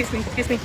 Excuse me.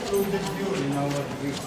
Included you in our list.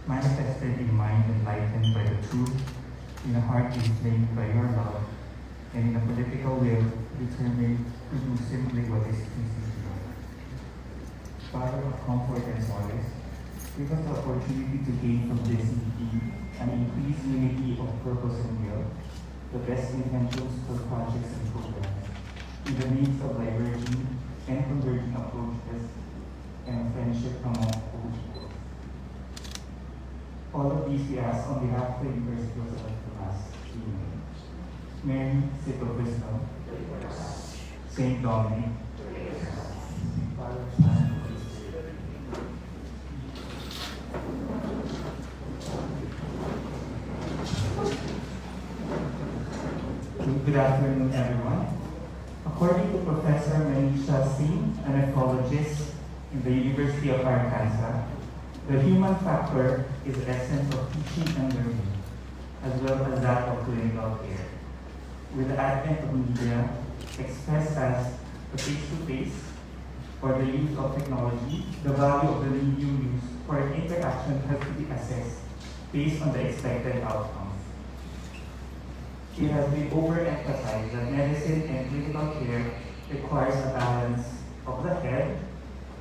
Manifested in mind enlightened by the truth, in a heart inflamed by your love, and in a political will determined to do simply what is pleasing to you. Father of comfort and solace, give us the opportunity to gain from this unity and increase unity of purpose and will, the best intentions for projects and programs, in the midst of diverging and converging approaches and friendship among all people. All of these we ask on behalf of the University of St. Thomas. Amen. Mary, seat of wisdom, Saint Dominic, Father, Son, and Holy Spirit. Good afternoon, everyone. According to Professor Manisha Singh, an ecologist in the University of Arkansas, the human factor is the essence of teaching and learning, as well as that of clinical care. With the advent of media, expressed as the face-to-face or the use of technology, the value of the medium used for an interaction has to be assessed based on the expected outcomes. It has been overemphasized that medicine and clinical care requires a balance of the head,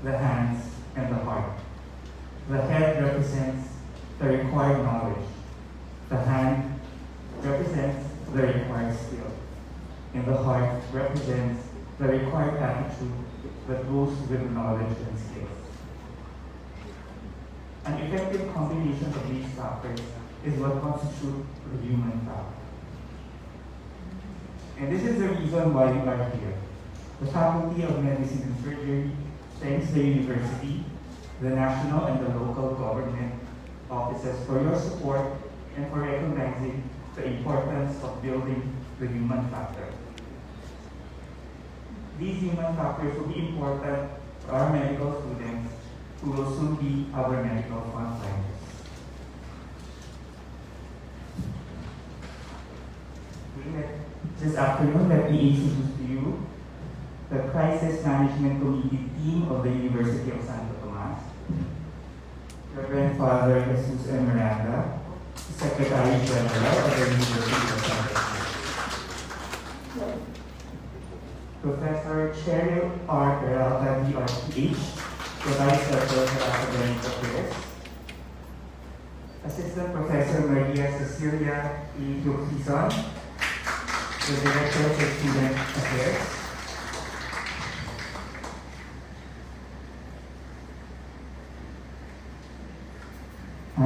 the hands, and the heart. The head represents the required knowledge. The hand represents the required skill. And the heart represents the required attitude that goes with knowledge and skills. An effective combination of these factors is what constitutes the human factor. And this is the reason why we are here. The Faculty of Medicine and Surgery thanks the university, the national and the local government offices for your support and for recognizing the importance of building the human factor. These human factors will be important for our medical students who will soon be our medical frontliners. This afternoon, let me introduce to you the Crisis Management Committee team of the University of Santo Tomas, Reverend Father Jesus M. Miranda, Secretary General of the University of Santo Tomas, Professor Cheryl R. Peralta, D.R.Ph., the Vice Chancellor for Academic Affairs, Assistant Professor Maria Cecilia E. Ducison, the Director of Student Affairs,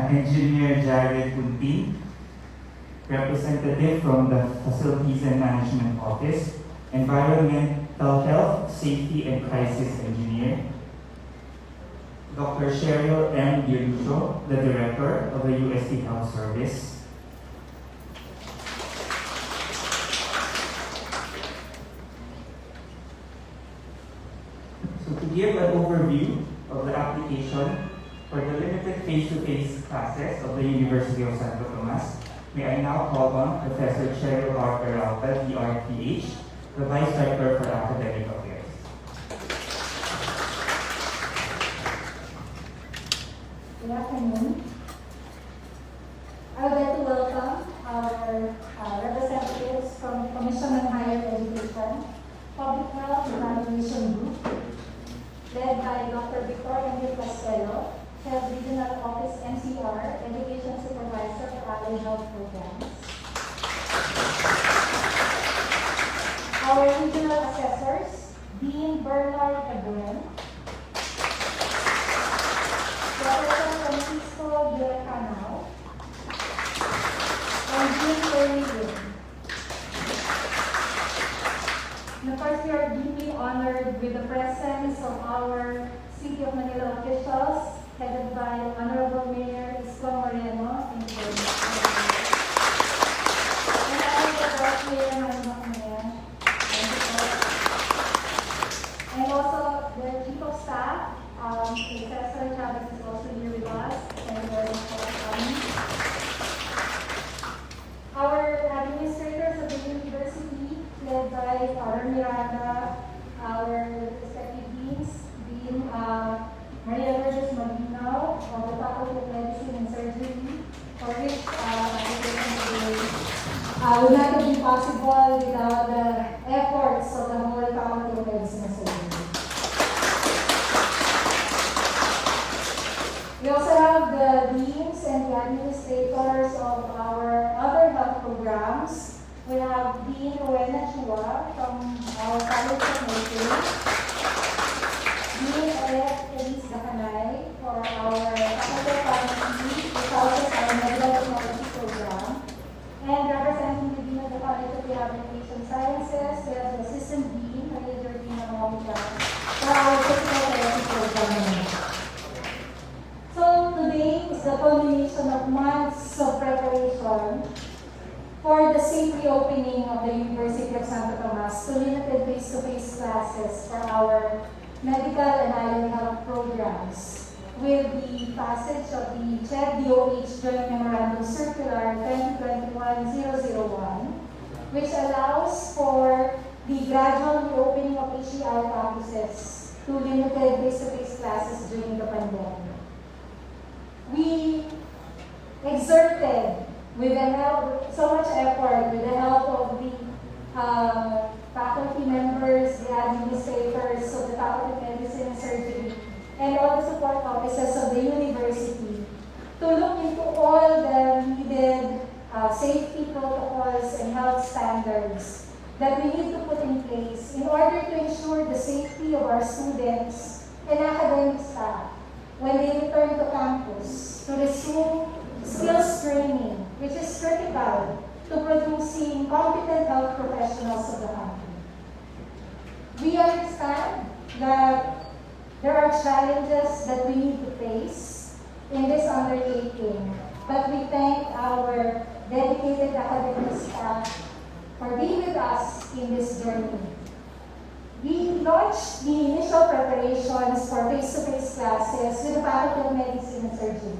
Engineer Jared Kunti, representative from the Facilities and Management Office, Environmental Health, Safety and Crisis Engineer, Dr. Cheryl M. Diolucho, the Director of the UST Health Service, to give an overview of the application for the limited face-to-face classes of the University of Santo Tomas, may I now call on Professor Cheryl R. Peralta, DRPH, the Vice Rector for Academic Affairs. Good afternoon. I would like to welcome our representatives from the Commission on Higher Education, Public Health Evaluation Group, led by Dr. Victor Henry Castello, Health Regional Office NCR, Education Supervisor for Allied Health Programs. Our regional assessors, Dean Bernard Cabron, Professor Francisco Giracanao, and Dean Terry. And of course, we are deeply honored with the presence of our City of Manila officials, headed by Honorable Mayor Isko Moreno and and also the Chief of Staff, Professor Chavez is also here with us. Thank you very much for coming. Our administrators of the university, led by our Miranda, our respective deans, Dean Maria Lourdes Maginao of the Faculty of Medicine and Surgery, for which would not have been possible without the efforts of the whole Faculty of Medicine and Surgery. We also have the deans and the administrators of our other health programs. We have Dean Rowena Chua from our College of Nursing, Dean Elise Dacanay for our Faculty of Pharmacy, which also is our Medical Technology Program, and representing the Dean of the College of Rehabilitation Sciences, we have the Assistant Dean, Maria Georgina Monica, for our Physical Therapy Program. So today is the culmination of months of preparation for the safe reopening of the University of Santo Tomas to limited face-to-face classes for our medical and allied health programs, with the passage of the CHED-DOH Joint Memorandum Circular 2021-001, which allows for the gradual reopening of HEI campuses to limited face-to-face classes during the pandemic. We exerted with the help, so much effort, with the help of the faculty members, the administrators of the Faculty of Medicine and Surgery, and all the support offices of the university, to look into all the needed safety protocols and health standards that we need to put in place in order to ensure the safety of our students and academic staff when they return to campus to resume skills training, which is critical to producing competent health professionals of the country. We understand that there are challenges that we need to face in this undertaking, but we thank our dedicated academic staff for being with us in this journey. We launched the initial preparations for face-to-face classes with the Faculty of Medicine and Surgery,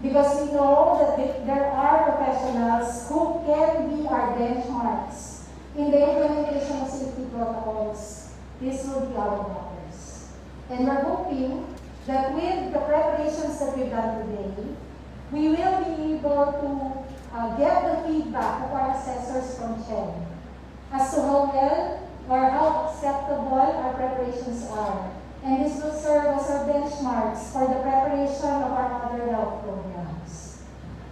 because we know that there are professionals who can be our benchmarks in the implementation of safety protocols. This will be our daughters. And we're hoping that with the preparations that we've done today, we will be able to get the feedback of our assessors from CHED as to how well or how acceptable our preparations are. And this will serve as our benchmarks for the preparation of our other health programs.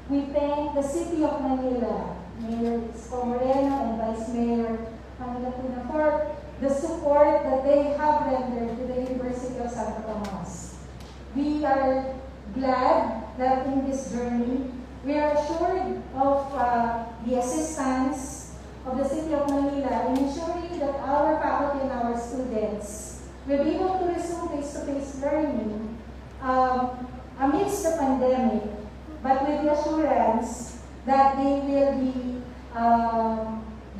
We thank the City of Manila, Mayor Isko Moreno and Vice Mayor Pangilapuna for the support that they have rendered to the University of Santo Tomas. We are glad that in this journey, we are assured of the will be able to resume face-to-face learning amidst the pandemic, but with the assurance that they will be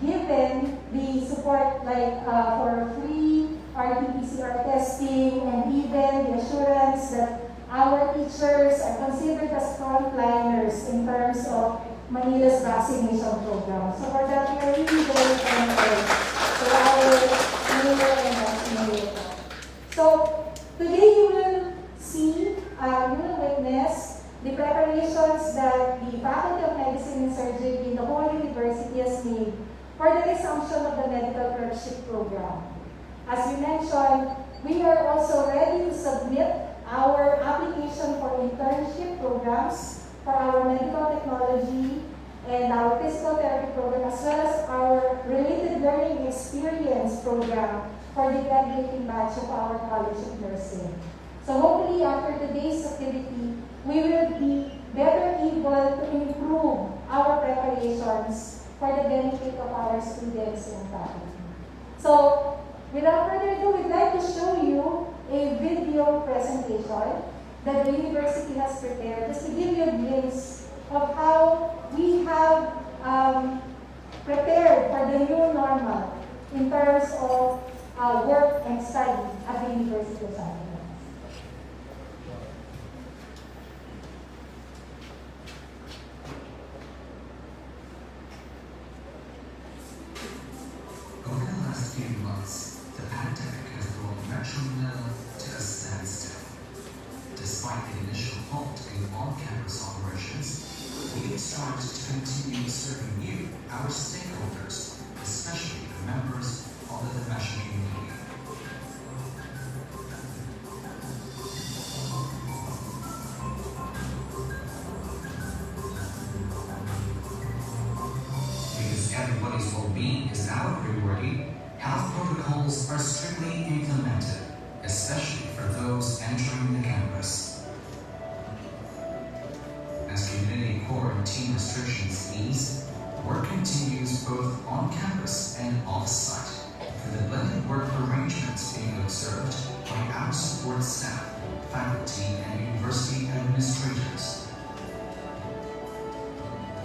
given the support like for free RT-PCR testing, and even the assurance that our teachers are considered as frontliners in terms of Manila's vaccination program. So for that, we are really very thankful to our mayor and vaccinator. So today you will see, you will witness the preparations that the Faculty of Medicine and Surgery in the whole university has made for the resumption of the medical clerkship program. As we mentioned, we are also ready to submit our application for internship programs for our medical technology and our physical therapy program, as well as our related learning experience program for the graduating batch of our College of Nursing. So hopefully after today's activity, we will be better able to improve our preparations for the benefit of our students and faculty. So without further ado, we'd like to show you a video presentation that the university has prepared, just to give you a glimpse of how we have prepared for the new normal in terms of work and study at the University of Santa Cruz. Over the last few months, the pandemic has brought Metro Manila to a standstill. Despite the initial halt in on-campus operations, we have started to continue serving you, our stakeholders, especially the members of the professional community. Because everybody's well-being is our priority, health protocols are strictly implemented, especially for those entering the campus. As community quarantine restrictions ease, work continues both on campus and off-site, through the blended work arrangements being observed by our support staff, faculty, and university administrators.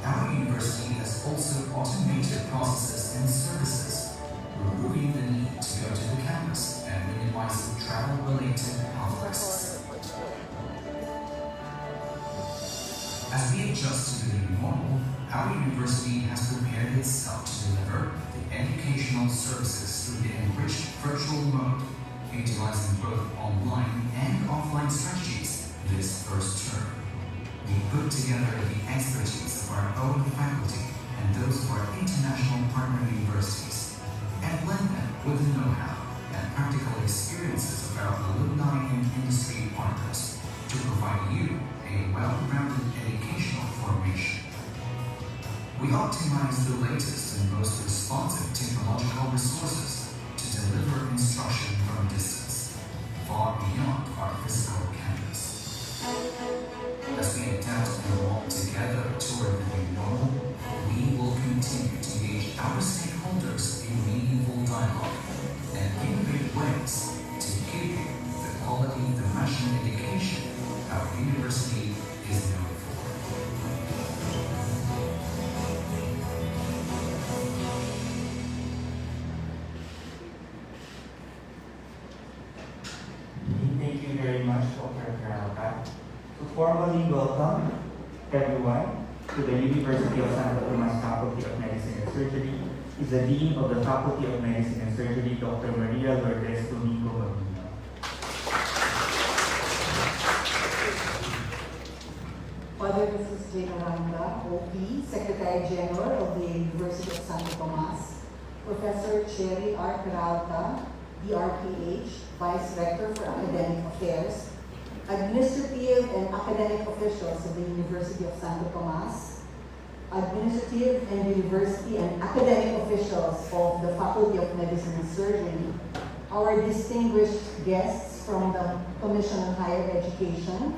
Our university has also automated processes and services, removing the need to go to the campus and minimizing travel-related health risks. As we adjust to the new normal, our university has prepared itself to deliver the educational services through the enriched virtual mode, utilizing both online and offline strategies this first term. We put together the expertise of our own faculty and those of our international partner universities, and blend them with the know-how and practical experiences of our alumni and industry partners to provide you a well-rounded educational formation. We optimize the latest and most responsive technological resources to deliver instruction from distance, far beyond our physical campus. As we adapt and walk together toward the new normal, we will continue to engage our stakeholders in meaningful dialogue and innovate ways to give you the quality international education our university is known for. Thank you very much, Dr. Caralca. To formally welcome everyone to the University of Santa Tomas Faculty of Medicine and Surgery is the Dean of the Faculty of Medicine and Surgery, Dr. Maria Lourdes Domingo Magino. Father, this is Jane Aranda, OP, Secretary General of the University of Santa Tomas, Professor Cherry R. Peralta, DRPH, Vice Rector for Academic Affairs, administrative and academic officials of the University of Santa Tomas, administrative and university and academic officials of the Faculty of Medicine and Surgery, our distinguished guests from the Commission on Higher Education,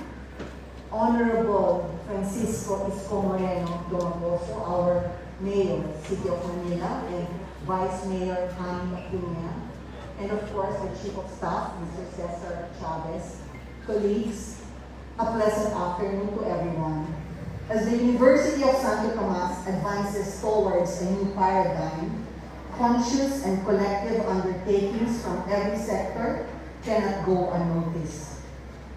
Honorable Francisco Isko Moreno Domagoso, our Mayor, City of Manila, and Vice Mayor Tani Acuña, and of course our Chief of Staff, Mr. Cesar Chavez, colleagues, a pleasant afternoon to everyone. As the University of Santo Tomas advances towards a new paradigm, conscious and collective undertakings from every sector cannot go unnoticed.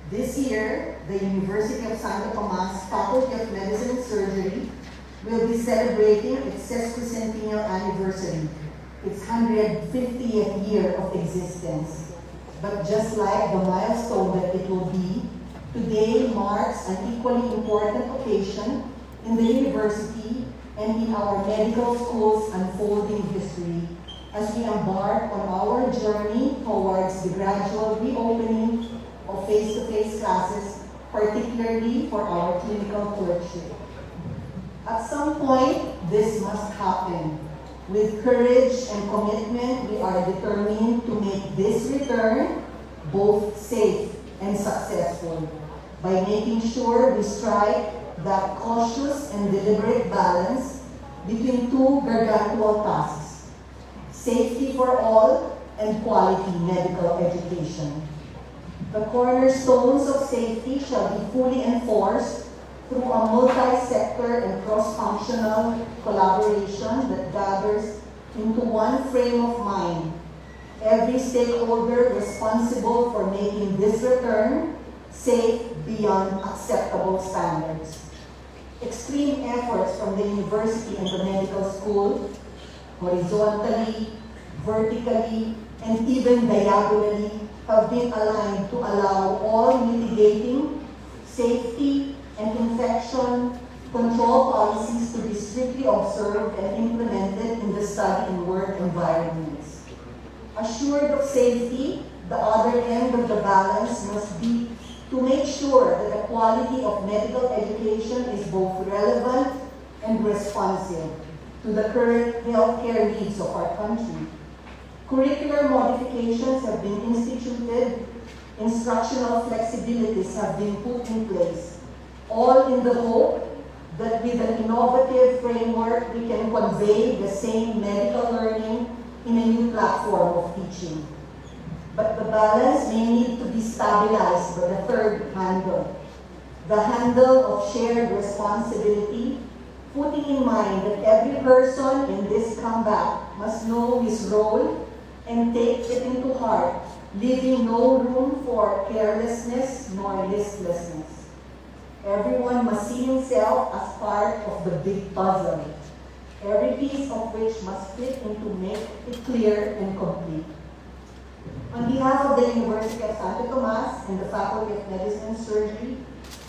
This year, the University of Santo Tomas Faculty of Medicine and Surgery will be celebrating its sesquicentennial anniversary, its 150th year of existence. But just like the milestone that it will be, today marks an equally important occasion in the university and in our medical school's unfolding history as we embark on our journey towards the gradual reopening of face-to-face classes, particularly for our clinical clerkship. At some point, this must happen. With courage and commitment, we are determined to make this return both safe and successful by making sure we strike that cautious and deliberate balance between two gargantuan tasks: safety for all and quality medical education. The cornerstones of safety shall be fully enforced through a multi-sector and cross-functional collaboration that gathers into one frame of mind. Every stakeholder responsible for making this return safe beyond acceptable standards. Extreme efforts from the university and the medical school, horizontally, vertically, and even diagonally, have been aligned to allow all mitigating, safety, and infection control policies to be strictly observed and implemented in the study and work environments. Assured of safety, the other end of the balance must be to make sure that the quality of medical education is both relevant and responsive to the current healthcare needs of our country. Curricular modifications have been instituted, instructional flexibilities have been put in place, all in the hope that with an innovative framework we can convey the same medical learning in a new platform of teaching. But the balance may need to be stabilized by the third handle, the handle of shared responsibility, putting in mind that every person in this comeback must know his role and take it into heart, leaving no room for carelessness nor listlessness. Everyone must see himself as part of the big puzzle, every piece of which must fit in to make it clear and complete. On behalf of the University of Santo Tomas and the Faculty of Medicine and Surgery,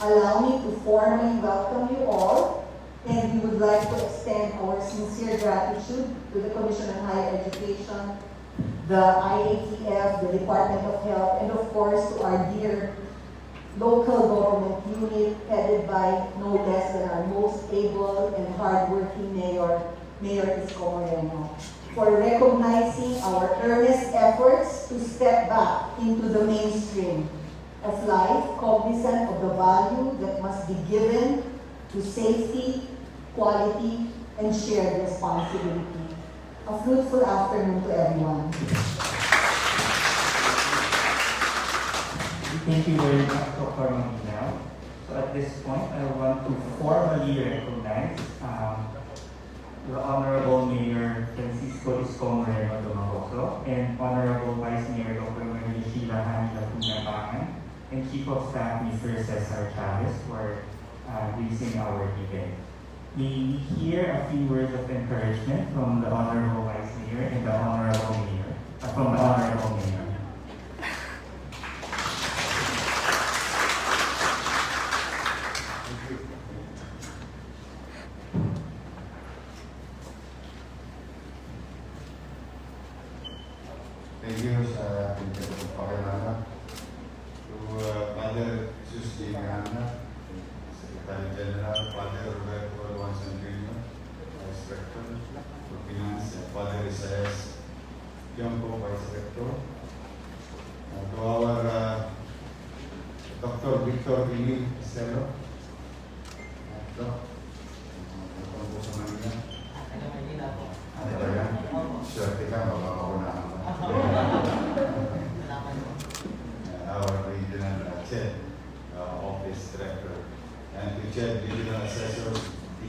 allow me to formally welcome you all, and we would like to extend our sincere gratitude to the Commission on Higher Education, the IATF, the Department of Health, and of course to our dear local government unit headed by no less than our most able and hardworking Mayor Isko Moreno, for recognizing our earnest efforts to step back into the mainstream of life, cognizant of the value that must be given to safety, quality, and shared responsibility. A fruitful afternoon to everyone. Thank you very much, Dr. Manila. So at this point, I want to formally recognize the Honorable Mayor Francisco Isko Moreno and Honorable Vice Mayor Dr. Maria Sheila Hanila and Chief of Staff Mr. Cesar Chavez for gracing our event. May we hear a few words of encouragement from the Honorable Vice Mayor and the Honorable Mayor, from the Honorable Mayor. Thank you sa pagkakapakilala to Father Jesus D. Gana, Secretary General, Father Roberto Alonso-Antonio, Vice Rector for Finance, and Father Isaias Yonko, Vice Rector. To our Dr. Victor Emil Estelo, Doc, welcome po sa Manila. Ano talaga? Swerte ka, makakakunahan ka.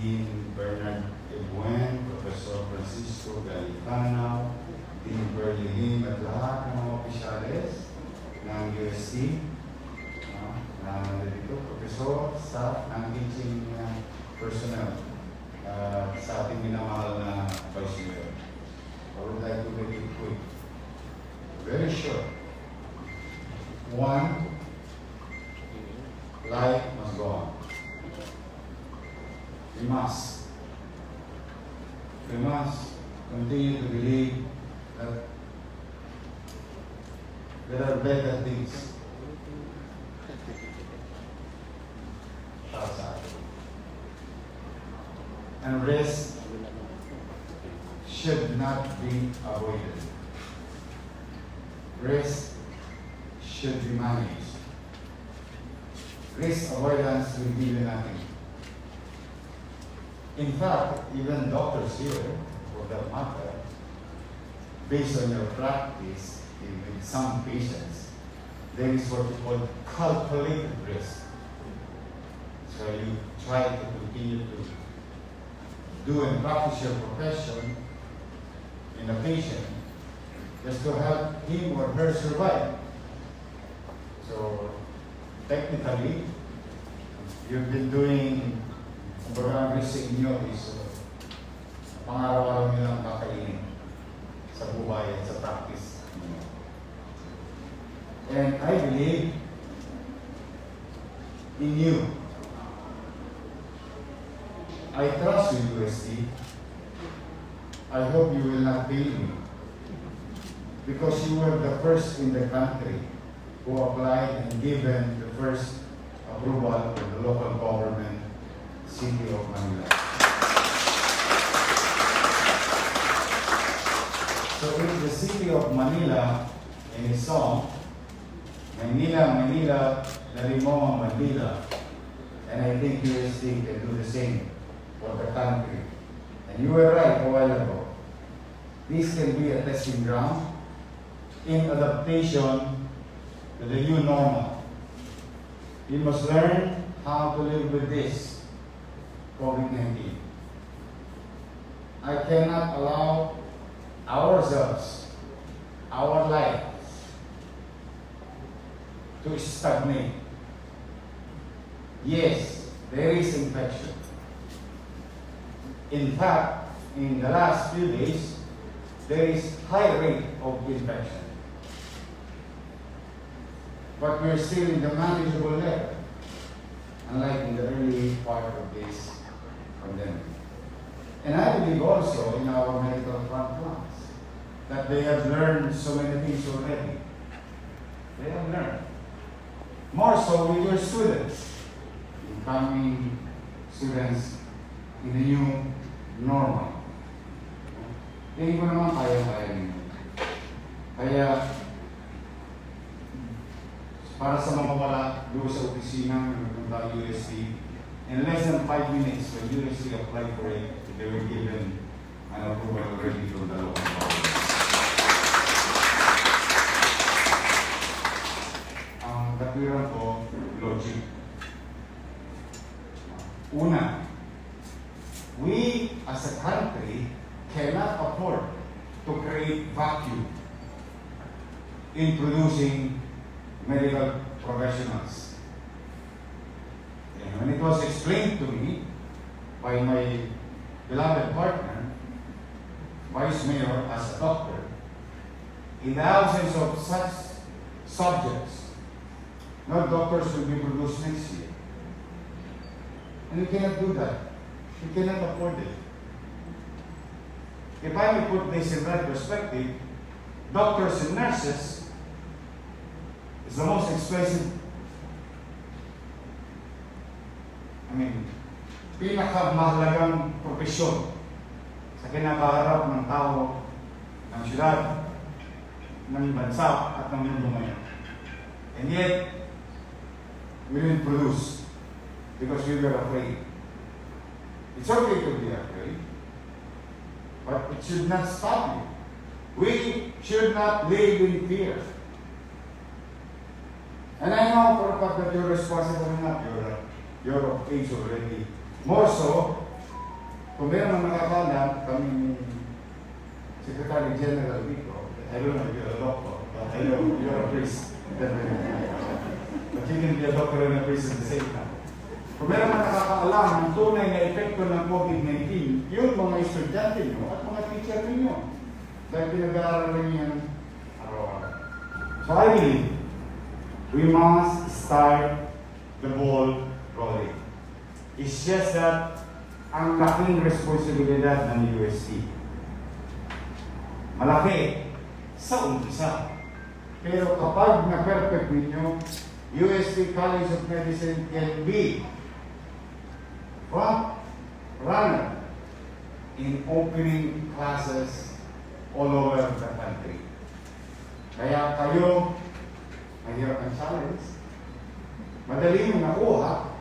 Dean Bernard Ebuen, Professor Francisco Galicano, Dean Berlin at lahat ng mga opisyales ng UST, dito, professor, staff, ng teaching personnel, sa ating minamahal na Vice Mayor. I would like to make it quick, very short. One, life must go on. We must continue to believe that there are better things outside. And rest should not be avoided. Rest should be managed. Risk avoidance will give you nothing. In fact, even doctors here, for that matter, based on your practice with some patients, there is what you call calculated risk. So you try to continue to do and practice your profession in a patient just to help him or her survive. So technically, you've been doing ang risk inyo is pang-araw-araw nyo lang kakainin sa buhay at sa practice. And I believe in you. I trust you, UST. I hope you will not fail me, because you were the first in the country who applied and given the first approval for the local government City of Manila. So if the City of Manila in his song, Manila, Manila, dali mo ang Manila, and I think UST can do the same for the country. And you were right a while ago. This can be a testing ground in adaptation to the new normal. We must learn how to live with this COVID-19. I cannot allow ourselves, our lives, to stagnate. Yes, there is infection. In fact, in the last few days, there is high rate of infection. But we're still in the manageable level, unlike in the early part of this pandemic. And I believe also in our medical front lines that they have learned so many things already. They have learned. More so with your students, incoming students in the new normal. Hindi ko naman kaya ninyo. Kaya, para sa mga wala doon sa opisina ng UST, in less than 5 minutes, when UST applied for it, they were given an approval already from the local government. Ang katwiran ko, logic. Una, we as a country cannot afford to create vacuum in producing medical professionals. And when it was explained to me by my beloved partner, Vice Mayor as a doctor, in the absence of such subjects, no doctors will be produced next year. And you cannot do that. You cannot afford it. If I may put this in right perspective, doctors and nurses is the most expensive, pinakamahalagang profesyon sa kinakaharap ng tao, ng syudad, ng bansa, at ng mundo ngayon. And yet, we didn't produce because we were afraid. It's okay to be afraid, but it should not stop you. We should not live in fear. And I know for a fact that you're responsible enough. You're of age already. More so, Kung meron man nakakaalam, kami ni Secretary General dito, I don't know if you're a doctor, but I know you're a priest. But you can be a doctor and a priest at the same time. Kung meron man nakakaalam ng tunay na epekto ng COVID-19, yung mga estudyante nyo at mga teacher ninyo. Dahil pinag-aaralan niyo yan araw-araw. So I believe we must start the ball rolling. It's just that ang laking responsibilidad ng UST. Malaki sa umpisa. Pero kapag na-perfect ninyo, UST College of Medicine can be front runner in opening classes all over the country. Kaya kayo, mahirap ang challenge. Madali yung nakuha,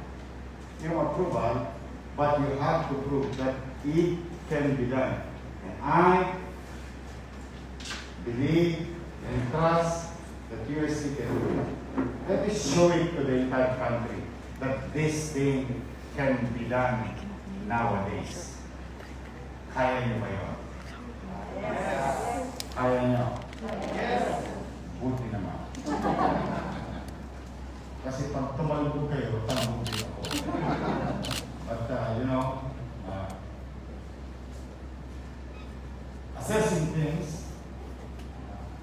yung approval, but you have to prove that it can be done. And I believe and trust that UST can do it. Let us show it to the entire country that this thing can be done nowadays. Kaya niyo ba yun? Yes. Kaya niyo? Yes. Buti naman. Kasi pag tumalubog kayo, talubog din ako. But, assessing things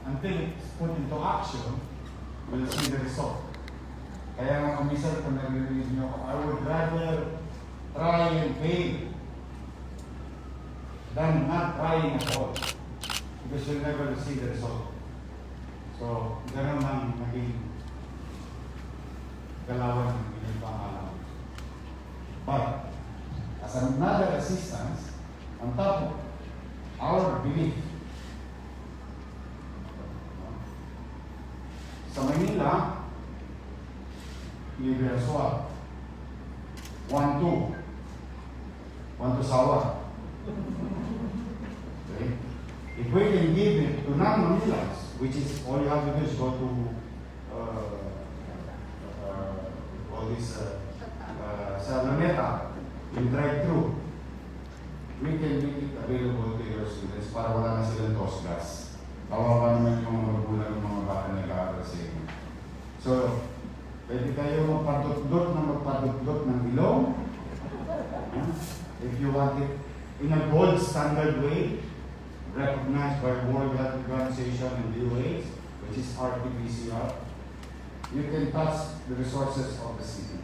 until it's put into action, we'll see the result. Kaya nga kumisal, kung nare-release nyo, I would rather try and fail than not trying at all. Because you'll never see the result. So, ganun lang naging galawan ng inyong pangalan. But, as another assistance, on top of our belief, sa Manila, libre ang swab. 1-2. 1 to Sawa. Okay? If we can give it to non-Manilans, which is all you have to do is go to all this sa Luneta, you drive through, we can make it available to your students para wala na silang tosgas. Kawawa naman yung mga magulang ng mga bata na nag-aaral sa inyo. So, pwede kayo magpadot-dot ng ilong. If you want it in a gold standard way, recognized by World Health Organization and DOH, which is RT-PCR, you can touch the resources of the city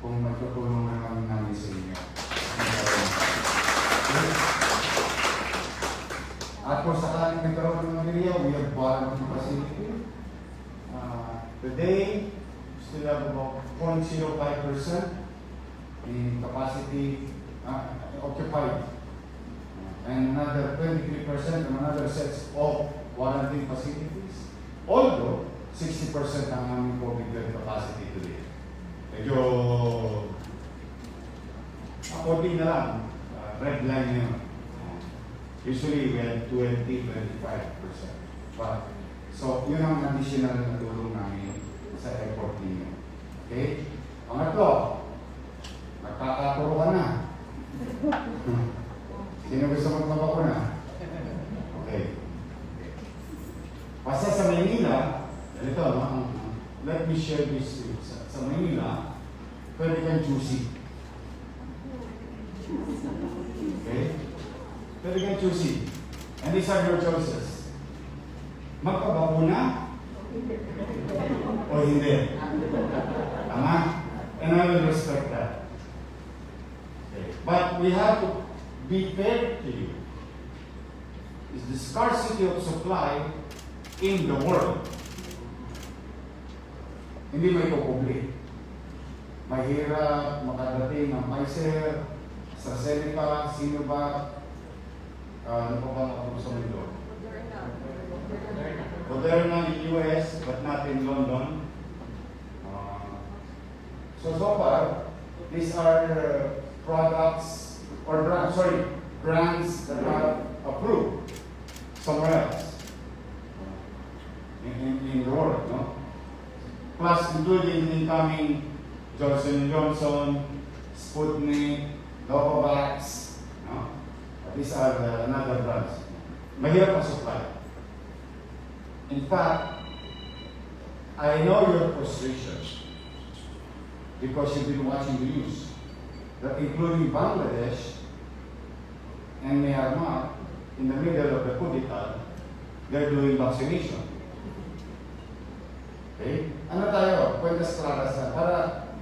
kung magtutulong na kami namin sa inyo. At kung sakaling nagkaroon ng area, we have quarantine facility. Today, still have about 0.05% in capacity occupied. And another 23% on another sets of quarantine facilities. Although, 60% ang aming COVID bed capacity today. Medyo according na lang, red line yun. Usually, we had 20-25%. But, so, yun ang additional na tulong namin sa effort ninyo. Okay? Pangatlo, nagkakaturo ka na. Sino gusto magpapakuna? Okay. Basta sa Manila, ito, let me share this with you. Sa Manila, pwede kang choosy. Okay? Pwede kang choosy. And these are your choices. Magpapakuna o hindi. Tama? And I will respect that. Okay. But we have to be fair to you. Is the scarcity of supply in the world. Hindi may kukumpli. Mahirap makadating ang Pfizer, AstraZeneca, Sinovac, ano pa ba ako sa mundo? Moderna in US, but not in London. So far, these are products or brands that are approved somewhere else in the world, no? Plus, including incoming Johnson & Johnson, Sputnik, Novavax, no? these are another brands. Mahirap ang supply. In fact, I know your frustration because you've been watching the news that including Bangladesh and Myanmar, in the middle of the kudeta, they're doing vaccination. Okay? Ano tayo? Pwedeng claras na. Para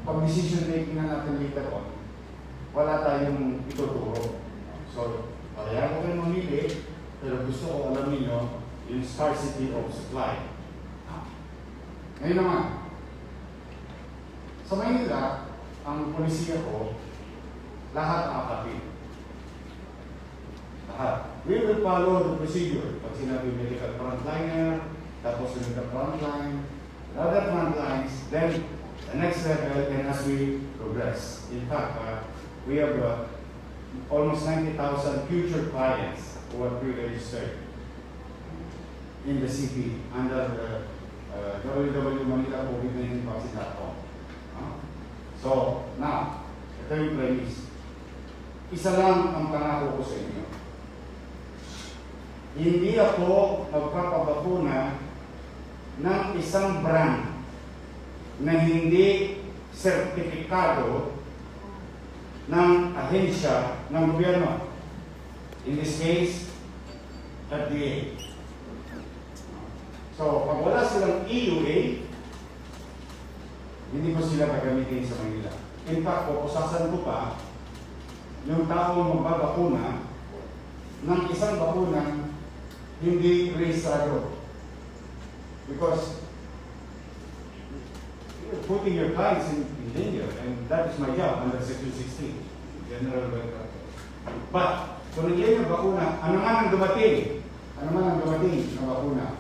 pag decision making na natin later on, wala tayong ituturo. So, kaya ko kayo mamili, pero gusto ko alam niyo yung scarcity of supply. Ngayon naman, sa Maynila, ang polisiya ko, lahat ang kapatid. Lahat. We will follow the procedure. Pag sinabi medical frontliner, tapos yung frontline, other frontlines, then the next level, and as we progress. In fact, we have almost 90,000 future clients who are pre-registered in the city under the www.manilacovid19vaccine.com. So, now, ito yung premise. Isa lang ang pangako ko sa inyo. Hindi ako magpapabakuna ng isang brand na hindi sertifikado ng ahensya ng gobyerno. In this case, FDA. So, pag wala silang EUA, hindi ko sila gagamitin sa Manila. In fact, pupusasan ko pa yung taong magbabakuna ng isang bakuna hindi rehistrado. Because you're putting your clients in danger, and that is my job under Section 16, General Welfare. But, kung nandiyan yung bakuna, ano man ang dumating na bakuna,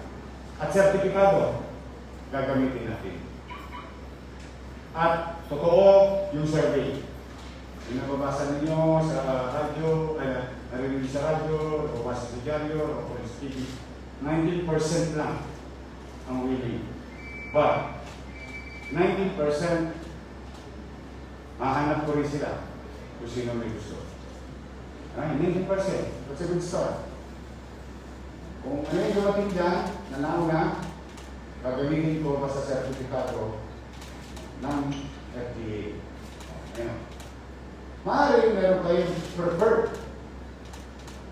at sertifikado, gagamitin natin. At totoo yung survey. Yung nababasa ninyo sa radyo, narinig sa radyo, nababasa sa dyaryo, o sa TV, 19% lang ang willing. But, 19%, mahanap ko rin sila kung sino may gusto. 19%, that's a good start. Kung ano yung dumating dyan, na nauna, gagamitin ko pa sa sertifikado ng FDA. Ayan. Maaaring meron kayong preferred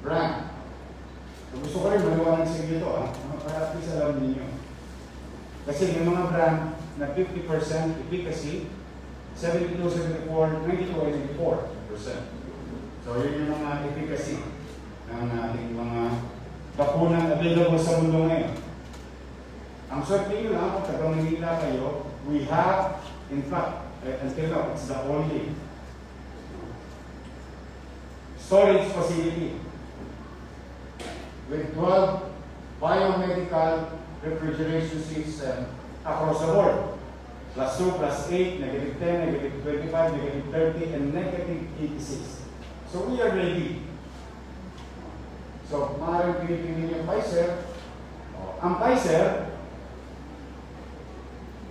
brand. So gusto ko rin maliwanag sa inyo ito, para at least alam ninyo. Kasi yung mga brand na 50% efficacy, 72, 74, 92, 94%. So yun yung mga efficacy ng ating mga bakunang available sa mundo ngayon. Ang swerte nyo lang, kung tagang Manila kayo, we have, in fact, until now, it's the only storage facility with 12 biomedical refrigeration system across the board. +2, +8, -10, -25, -30, and -86. So we are ready. So, maaaring pinipili yung Pfizer. Ang Pfizer,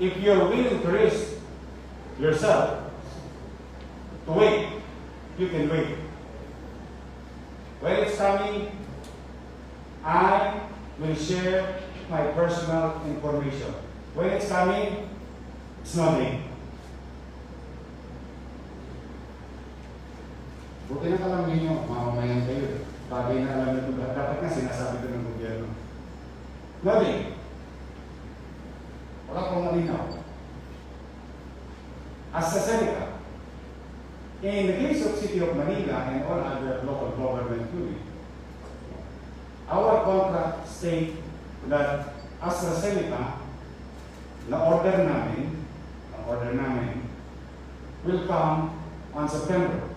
if you're willing to risk yourself to wait, you can wait. When it's coming, I will share my personal information. When it's coming, it's not late. Buti na alam ninyo, mamamayan kayo. Bagay na alam nito, dapat nga sinasabi ko ng gobyerno. Nothing. Wala pong malinaw. AstraZeneca, in the case of City of Manila and all other local government too, our contract state that AstraZeneca, na order namin, will come on September.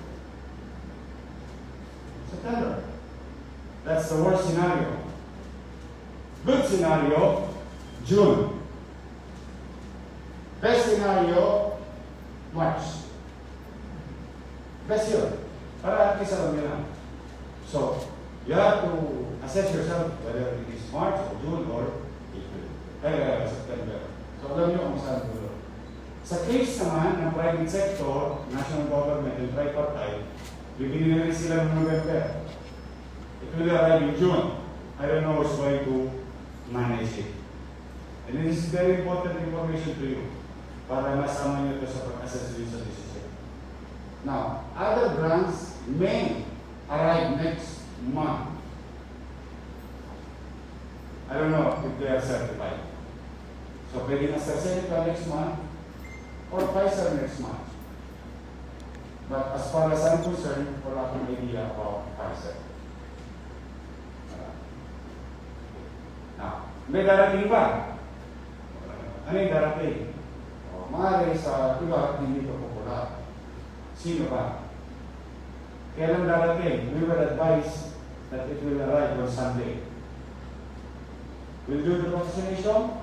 That's the worst scenario. Good scenario, June. Best scenario, March. Best yun. Para at least alam nyo lang. So, you have to assess yourself whether it is March or June or April. September. So, alam nyo kung saan dulo. Sa case naman ng private sector, national government and tripartite, bibili na rin sila ng November. will arrive in June. I don't know who's going to manage it. And this is very important information to you para masama nyo ito sa pag-assess nyo sa decision. Now, other grants may arrive next month. I don't know if they are certified. So, pwede na AstraZeneca next month or Pfizer next month. But as far as I'm concerned, wala akong idea about Pfizer. Now, may darating ba? Ano yung darating? Maaari sa iba, hindi ito popular. Sino ba? Kailan darating? We will advise that it will arrive on Sunday. We'll do the vaccination.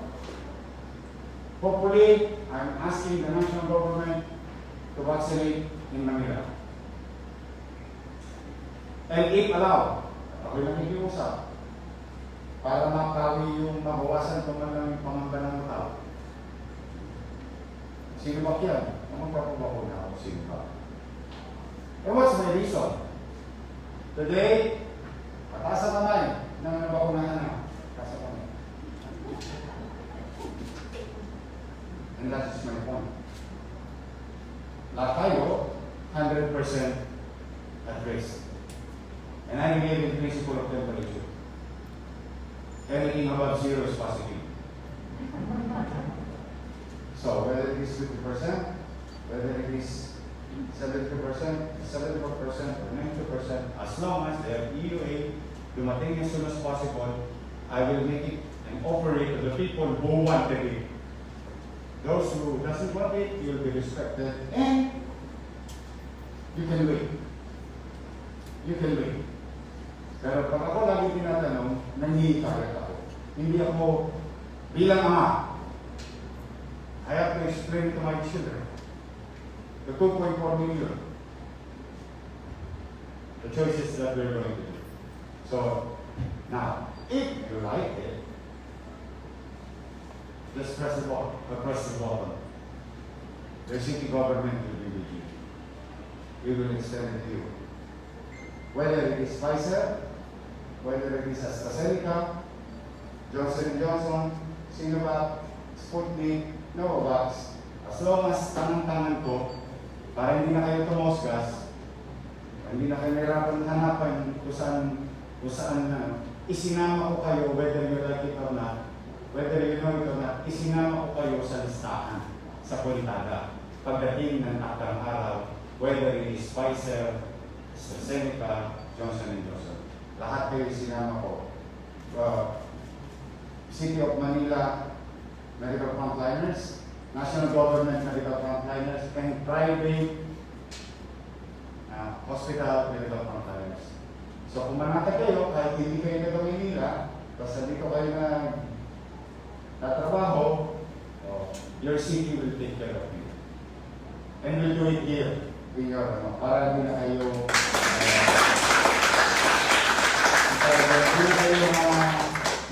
Hopefully, I'm asking the national government to vaccinate in Manila. And if allowed, ako'y nakikiusap para makawi yung mabawasan pa man lang yung pangamba ng tao. Sino ba yan? Ang magpapabako na ako, sino ba? And what's my reason? Today, pataas ang kamay ng nabakunahan na. Pataas ang kamay. And that is my point. Lahat tayo, 100% at risk. And I believe in the principle of temperature. Anything above 0 is positive. So whether it is 50%, whether it is 70%, 74%, or 90%, as long as they have EUA, dumating as soon as possible, I will make it and offer it to the people who wanted it. Those who doesn't want it, you will be respected, and you can wait. You can wait. Pero pag ako lagi tinatanong, nanghihikayat ako. Hindi ako bilang ama. I have to explain to my children the 2.4 million, the choices that we're going to do. So, now, if you like it, just press the button. The city government will be with you. We will extend it to you. Whether it is Pfizer, whether it is AstraZeneca, Johnson & Johnson, Sinovac, Sputnik, Novavax, as long as tanang-tangan ko, para hindi na kayo tumosgas, hindi na kayo nahirapan hanapan kung saan na isinama ko kayo, whether you like it or not, whether you know it or not, isinama ko kayo sa listahan, sa puntada, pagdating ng takdang araw, whether it is Pfizer, AstraZeneca, Johnson & Johnson. Lahat kayo isinama ko. City of Manila medical frontliners, national government medical frontliners, and private hospital medical frontliners. So kung manatag kayo, kahit hindi kayo taga Manila, basta dito kayo na tatrabaho, your city will take care of you. And we'll do it here in your, para hindi na kayo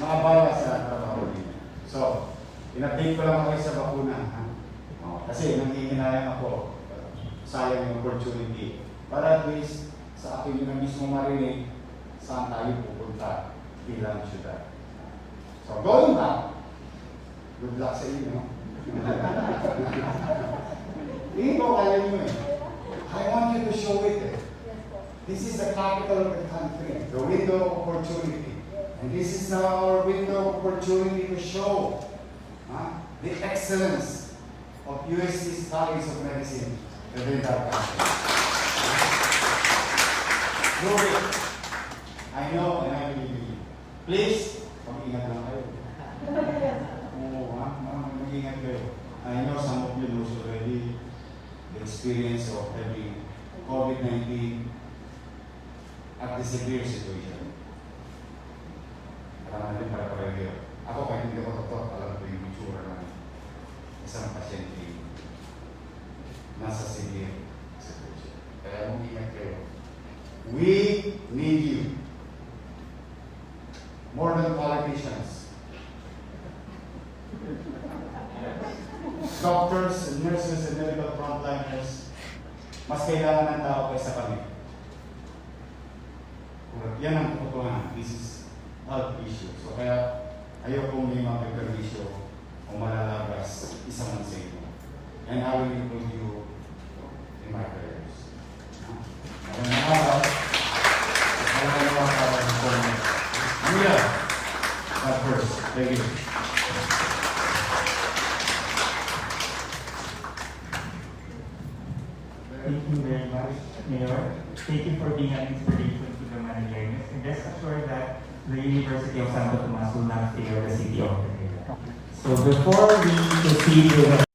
mga bala sa trabaho din. So, in-update ko lang kayo sa bakuna. Kasi nanghihinayang ako, sayang yung opportunity. Para at least sa akin yung mismo marinig saan tayo pupunta bilang syudad. So, going back, good luck sa inyo. Hindi ko kaya nyo eh. I want you to show it eh. This is the capital of the country, the window of opportunity. And this is now our window of opportunity to show the excellence of UST's College of Medicine within our country. Prove it. I know and I believe you. Please, mag-ingat lang kayo. Oo, mag-ingat kayo. I know some of you knows already the experience of having COVID-19 at the severe situation. Alam natin para pareho. Ako kahit hindi ako totoo, alam ko yung itsura ng isang pasyente nasa severe situation. Kaya mag-ingat kayo. We need you. More than politicians. Doctors, and nurses, and medical frontliners, mas kailangan ng tao kaysa kami. Kung yan ang katotohanan. This is health issue. So kaya ayoko may mapagkamisyo o malalabas isa man sa inyo. And I will include you in my prayers. Magandang araw. Magandang araw po. Mila, that first. Thank you. Thank you very much, Mayor. Thank you for being an inspiration to the Manileños. And rest assured that the University of Santo Tomas will not fail the city of Manila. So before we proceed with the